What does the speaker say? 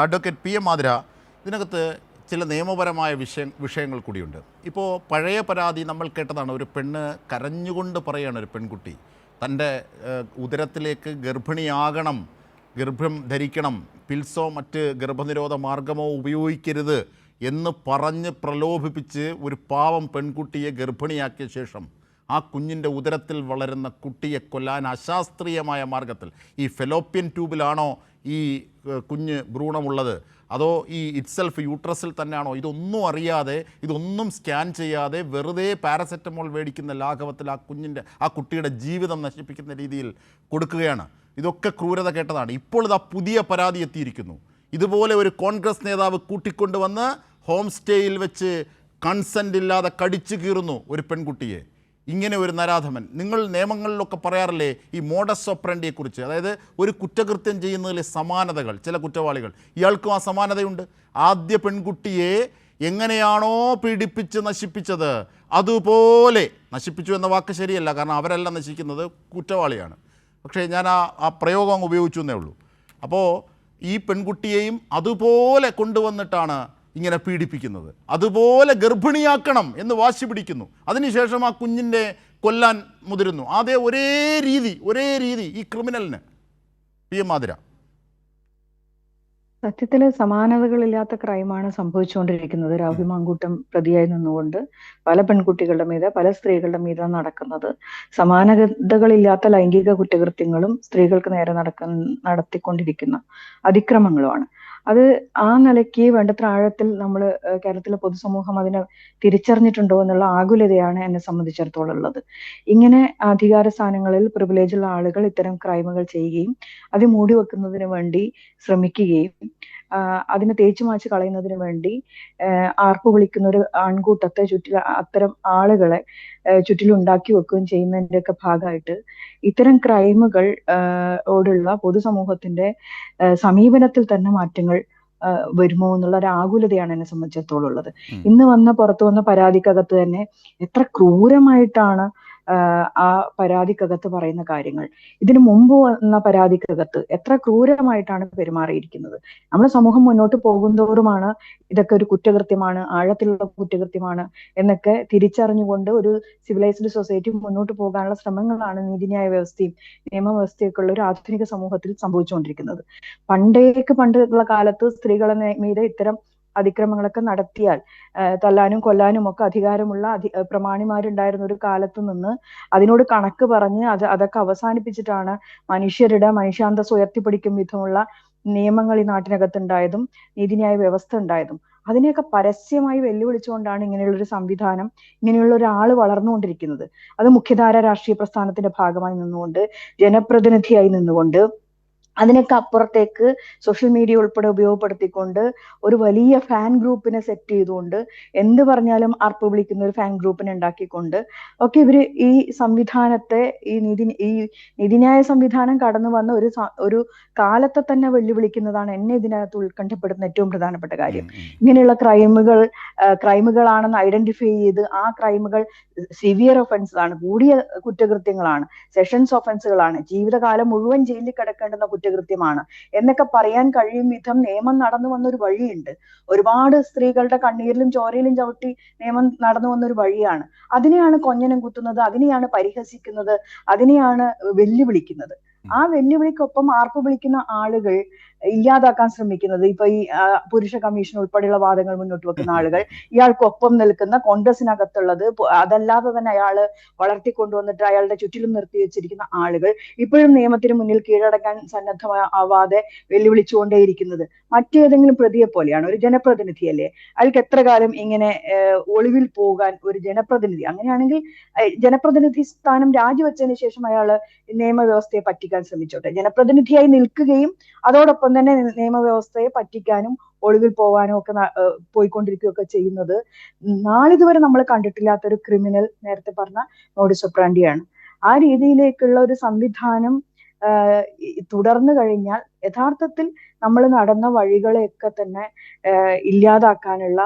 Advocate P M മാതിര, ഇതിനകത്ത് ചില നിയമപരമായ വിഷയങ്ങൾ കൂടിയുണ്ട്. ഇപ്പോൾ പഴയ പരാതി നമ്മൾ കേട്ടതാണ്. ഒരു പെണ്ണ് കരഞ്ഞുകൊണ്ട് പറയുകയാണ്, ഒരു പെൺകുട്ടി തൻ്റെ ഉദരത്തിലേക്ക് ഗർഭിണിയാകണം, ഗർഭം ധരിക്കണം, പിൽസോ മറ്റ് ഗർഭനിരോധ മാർഗമോ ഉപയോഗിക്കരുത് എന്ന് പറഞ്ഞ് പ്രലോഭിപ്പിച്ച് ഒരു പാവം പെൺകുട്ടിയെ ഗർഭിണിയാക്കിയ ശേഷം ആ കുഞ്ഞിൻ്റെ ഉദരത്തിൽ വളരുന്ന കുട്ടിയെ കൊല്ലാൻ അശാസ്ത്രീയമായ മാർഗത്തിൽ, ഈ ഫെലോപ്യൻ ട്യൂബിലാണോ ഈ കുഞ്ഞ് ഭ്രൂണമുള്ളത്, അതോ ഈ ഇറ്റ്സെൽഫ് യൂട്രസിൽ തന്നെയാണോ, ഇതൊന്നും അറിയാതെ, ഇതൊന്നും സ്കാൻ ചെയ്യാതെ വെറുതെ പാരസെറ്റമോൾ മേടിക്കുന്ന ലാഘവത്തിൽ ആ കുട്ടിയുടെ ജീവിതം നശിപ്പിക്കുന്ന രീതിയിൽ കൊടുക്കുകയാണ്. ഇതൊക്കെ ക്രൂരത കേട്ടതാണ്. ഇപ്പോൾ ഇതാ പുതിയ പരാതി എത്തിയിരിക്കുന്നു. ഇതുപോലെ ഒരു കോൺഗ്രസ് നേതാവ് കൂട്ടിക്കൊണ്ടുവന്ന് ഹോം സ്റ്റേയിൽ വെച്ച് കൺസെൻ്റ് ഇല്ലാതെ കടിച്ചു കീറുന്നു ഒരു പെൺകുട്ടിയെ. ഇങ്ങനെ ഒരു നരാധമൻ. നിങ്ങൾ നിയമങ്ങളിലൊക്കെ പറയാറില്ലേ ഈ മോഡസ് ഓപ്പറൻഡിയെക്കുറിച്ച്, അതായത് ഒരു കുറ്റകൃത്യം ചെയ്യുന്നതിലെ സമാനതകൾ, ചില കുറ്റവാളികൾ, ഇയാൾക്കും ആ സമാനതയുണ്ട്. ആദ്യ പെൺകുട്ടിയെ എങ്ങനെയാണോ പീഡിപ്പിച്ച് നശിപ്പിച്ചത് അതുപോലെ, നശിപ്പിച്ചു എന്ന വാക്ക് ശരിയല്ല, കാരണം അവരല്ല നശിക്കുന്നത്, കുറ്റവാളിയാണ്. പക്ഷേ ഞാൻ ആ പ്രയോഗം അങ്ങ് ഉപയോഗിച്ചു എന്നേ ഉള്ളൂ. അപ്പോൾ ഈ പെൺകുട്ടിയെയും അതുപോലെ കൊണ്ടുവന്നിട്ടാണ് ഇങ്ങനെ പീഡിപ്പിക്കുന്നത്. അതുപോലെ ഗർഭിണിയാക്കണം എന്ന് വാശി പിടിക്കുന്നു. അതിനുശേഷം ആ കുഞ്ഞിൻ്റെ കൊല്ലാൻ മുതിരുന്നു. അതേ ഒരേ രീതി ഈ ക്രിമിനലിന്. പി എം മാതിര, സത്യത്തില് സമാനതകളില്ലാത്ത ക്രൈമാണ് സംഭവിച്ചുകൊണ്ടിരിക്കുന്നത്. രാഹുൽ മാങ്കൂട്ടം പ്രതിയായി നിന്നുകൊണ്ട് പല പെൺകുട്ടികളുടെ മീതെ, പല സ്ത്രീകളുടെ മീതെ നടക്കുന്നത് സമാനതകളില്ലാത്ത ലൈംഗിക കുറ്റകൃത്യങ്ങളും സ്ത്രീകൾക്ക് നേരെ നടത്തിക്കൊണ്ടിരിക്കുന്ന അതിക്രമങ്ങളുമാണ്. അത് ആ നിലയ്ക്ക് വേണ്ടത്ര ആഴത്തിൽ നമ്മൾ കേരളത്തിലെ പൊതുസമൂഹം അതിനെ തിരിച്ചറിഞ്ഞിട്ടുണ്ടോ എന്നുള്ള ആകുലതയാണ് എന്നെ സംബന്ധിച്ചിടത്തോളം ഉള്ളത്. ഇങ്ങനെ അധികാര സ്ഥാനങ്ങളിൽ പ്രിവിലേജുള്ള ആളുകൾ ഇത്തരം ക്രൈമുകൾ ചെയ്യുകയും അത് മൂടി വെക്കുന്നതിന് വേണ്ടി ശ്രമിക്കുകയും അതിനെ തേച്ചുമാച്ച് കളയുന്നതിന് വേണ്ടി ആർപ്പ് വിളിക്കുന്ന ഒരു ആൺകൂട്ടത്തെ അത്തരം ആളുകളെ ചുറ്റിലുണ്ടാക്കി വെക്കുകയും ചെയ്യുന്നതിൻ്റെയൊക്കെ ഭാഗമായിട്ട് ഇത്തരം ക്രൈമുകൾ ഓടുള്ള പൊതുസമൂഹത്തിന്റെ സമീപനത്തിൽ തന്നെ മാറ്റങ്ങൾ വരുമോ എന്നുള്ള ഒരു ആകുലതയാണ് എന്നെ സംബന്ധിച്ചിടത്തോളം ഉള്ളത്. ഇന്ന് പുറത്തു വന്ന പരാതിക്കകത്ത് തന്നെ എത്ര ക്രൂരമായിട്ടാണ് ആ പരാതിക്കകത്ത് പറയുന്ന കാര്യങ്ങൾ, ഇതിനു മുമ്പ് വന്ന പരാതിക്കകത്ത് എത്ര ക്രൂരമായിട്ടാണ് പെരുമാറിയിരിക്കുന്നത്. നമ്മുടെ സമൂഹം മുന്നോട്ട് പോകുന്തോറുമാണ് ഇതൊക്കെ ഒരു കുറ്റകൃത്യമാണ്, ആഴത്തിലുള്ള കുറ്റകൃത്യമാണ് എന്നൊക്കെ തിരിച്ചറിഞ്ഞുകൊണ്ട് ഒരു സിവിലൈസ്ഡ് സൊസൈറ്റി മുന്നോട്ട് പോകാനുള്ള ശ്രമങ്ങളാണ് നീതിന്യായ വ്യവസ്ഥയും നിയമവ്യവസ്ഥയൊക്കെ ഉള്ള ഒരു ആധുനിക സമൂഹത്തിൽ സംഭവിച്ചുകൊണ്ടിരിക്കുന്നത്. പണ്ടുള്ള കാലത്ത് സ്ത്രീകളെ മീതെ ഇത്തരം അതിക്രമങ്ങളൊക്കെ നടത്തിയാൽ തല്ലാനും കൊല്ലാനും ഒക്കെ അധികാരമുള്ള പ്രമാണിമാരുണ്ടായിരുന്ന ഒരു കാലത്ത് നിന്ന് അതിനോട് കണക്ക് പറഞ്ഞ് അതൊക്കെ അവസാനിപ്പിച്ചിട്ടാണ് മനുഷ്യരുടെ മനുഷ്യാന്തസ് ഉയർത്തിപ്പിടിക്കും വിധമുള്ള നിയമങ്ങൾ ഈ നാട്ടിനകത്തുണ്ടായതും നീതിന്യായ വ്യവസ്ഥ ഉണ്ടായതും. അതിനെയൊക്കെ പരസ്യമായി വെല്ലുവിളിച്ചുകൊണ്ടാണ് ഇങ്ങനെയുള്ളൊരു സംവിധാനം, ഇങ്ങനെയുള്ള ഒരാൾ വളർന്നുകൊണ്ടിരിക്കുന്നത്. അത് മുഖ്യധാര രാഷ്ട്രീയ പ്രസ്ഥാനത്തിന്റെ ഭാഗമായി നിന്നുകൊണ്ട്, ജനപ്രതിനിധിയായി നിന്നുകൊണ്ട്, അതിനൊക്കെ അപ്പുറത്തേക്ക് സോഷ്യൽ മീഡിയ ഉൾപ്പെടെ ഉപയോഗപ്പെടുത്തിക്കൊണ്ട് ഒരു വലിയ ഫാൻ ഗ്രൂപ്പിനെ സെറ്റ് ചെയ്തുകൊണ്ട്, എന്ത് പറഞ്ഞാലും ആർപ്പ് വിളിക്കുന്ന ഒരു ഫാൻ ഗ്രൂപ്പിനെ ഉണ്ടാക്കിക്കൊണ്ട് ഒക്കെ ഇവര് ഈ സംവിധാനത്തെ, ഈ നീതിന്യായ സംവിധാനം കടന്നു വന്ന ഒരു കാലത്തെ തന്നെ വെല്ലുവിളിക്കുന്നതാണ് എന്നെ ഇതിനകത്ത് ഉത്കണ്ഠപ്പെടുന്ന ഏറ്റവും പ്രധാനപ്പെട്ട കാര്യം. ഇങ്ങനെയുള്ള ക്രൈമുകളാണെന്ന് ഐഡന്റിഫൈ ചെയ്ത് ആ ക്രൈമുകൾ സിവിയർ ഒഫൻസ് ആണ്, കൂടിയ കുറ്റകൃത്യങ്ങളാണ്, സെഷൻസ് ഒഫൻസുകളാണ്, ജീവിതകാലം മുഴുവൻ ജയിലിൽ കിടക്കേണ്ടുന്ന കുറ്റകൃത്യമാണ് എന്നൊക്കെ പറയാൻ കഴിയും വിധം നിയമം നടന്നു വന്നൊരു വഴിയുണ്ട്. ഒരുപാട് സ്ത്രീകളുടെ കണ്ണീരിലും ചോരയിലും ചവിട്ടി നിയമം നടന്നു വന്നൊരു വഴിയാണ്. അതിനെയാണ് കൊഞ്ഞനം കുത്തുന്നത്, അതിനെയാണ് പരിഹസിക്കുന്നത്, അതിനെയാണ് വെല്ലുവിളിക്കുന്നത്. ആ വെല്ലുവിളിക്കൊപ്പം ആർപ്പ് വിളിക്കുന്ന ആളുകൾ ഇല്ലാതാക്കാൻ ശ്രമിക്കുന്നത്, ഇപ്പൊ ഈ പുരുഷ കമ്മീഷൻ ഉൾപ്പെടെയുള്ള വാദങ്ങൾ മുന്നോട്ട് വെക്കുന്ന ആളുകൾ, ഇയാൾക്കൊപ്പം നിൽക്കുന്ന കോൺഗ്രസിനകത്തുള്ളത്, അതല്ലാതെ തന്നെ അയാള് വളർത്തിക്കൊണ്ടുവന്നിട്ട് അയാളുടെ ചുറ്റിലും നിർത്തി വെച്ചിരിക്കുന്ന ആളുകൾ ഇപ്പോഴും നിയമത്തിന് മുന്നിൽ കീഴടക്കാൻ സന്നദ്ധമാവാതെ വെല്ലുവിളിച്ചുകൊണ്ടേയിരിക്കുന്നത് മറ്റേതെങ്കിലും പ്രതിയെ പോലെയാണ്. ഒരു ജനപ്രതിനിധിയല്ലേ, അയാൾക്ക് എത്ര കാലം ഇങ്ങനെ ഒളിവിൽ പോകാൻ ഒരു ജനപ്രതിനിധി? അങ്ങനെയാണെങ്കിൽ ജനപ്രതിനിധി സ്ഥാനം രാജിവെച്ചതിന് ശേഷം അയാള് നിയമവ്യവസ്ഥയെ പറ്റിക്കാൻ ശ്രമിച്ചോട്ടെ. ജനപ്രതിനിധിയായി നിൽക്കുകയും അതോടൊപ്പം തന്നെ നിയമവ്യവസ്ഥയെ പറ്റിക്കാനും ഒളിവിൽ പോകാനും ഒക്കെ പോയിക്കൊണ്ടിരിക്കുകയൊക്കെ ചെയ്യുന്നത് നാളിതുവരെ നമ്മൾ കണ്ടിട്ടില്ലാത്തൊരു ക്രിമിനൽ, നേരത്തെ പറഞ്ഞ മോഡസ് ഓപ്പറാൻഡിയാണ്. ആ രീതിയിലേക്കുള്ള ഒരു സംവിധാനം തുടർന്നു കഴിഞ്ഞാൽ യഥാർത്ഥത്തിൽ നമ്മൾ നടന്ന വഴികളെയൊക്കെ തന്നെ ഇല്ലാതാക്കാനുള്ള